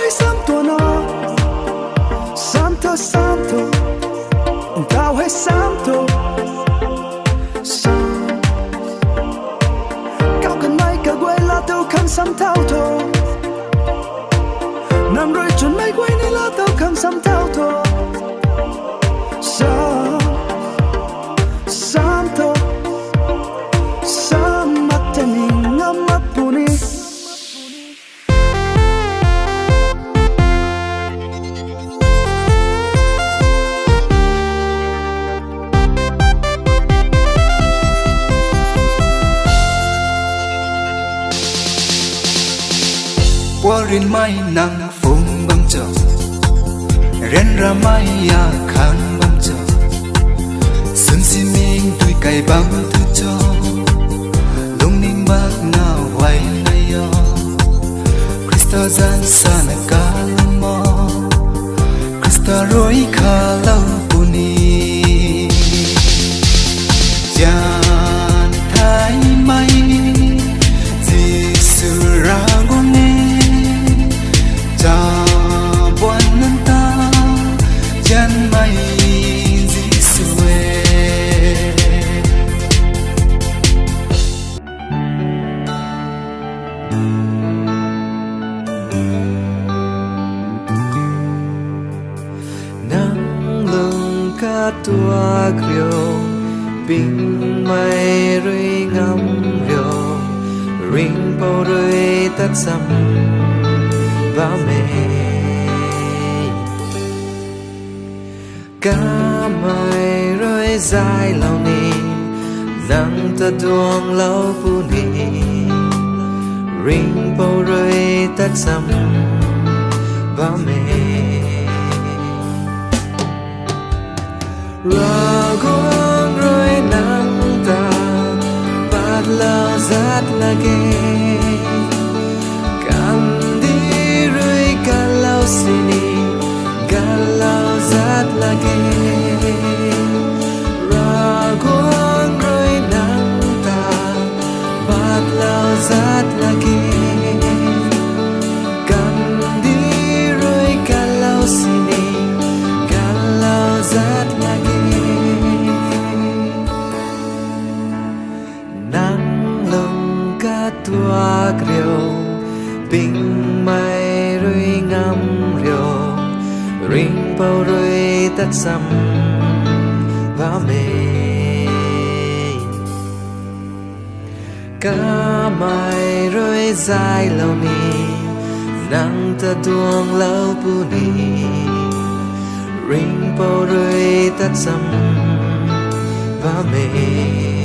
hay santo nó santo santo tao hay santo cao cần mai cả quay là tao khăn xăm thao thô nằm rồi chuẩn mai quay này là tao khăn xăm thao thô santo samatani ngamapuni Warin mai nang phung băng chờ ren ra mai ya khang băng chờ xuân si minh tuổi cày băng thứ cho lung ninh bạc nào hoài nay yo Krista gian sa na ka mo Krista roi kha lau puni jan thai mai Giêsu ra gone cha buồn nâng ta chân mây Giêsu nắng lưng cá tua kiều bình mây rơi ngắm riều ring bao rơi tắt sầm vào mê cá mây rơi dài lâu nì nắng ta tuông lâu phu nì ring bao rơi tắt sầm vào mê ra gong rơi nắng ta bát lao rất là ghê sini galau zat lagi raguang roi nang ta bak lau zat lagi kandi roi galau sini galau zat lagi nang lung ka tua kriu bình mai rơi ngắm riều ring bao rơi tắt sầm vào mê cá mai rơi dài lâu nì nắng ta tuông lâu pu nì ring bao rơi tắt sầm vào mê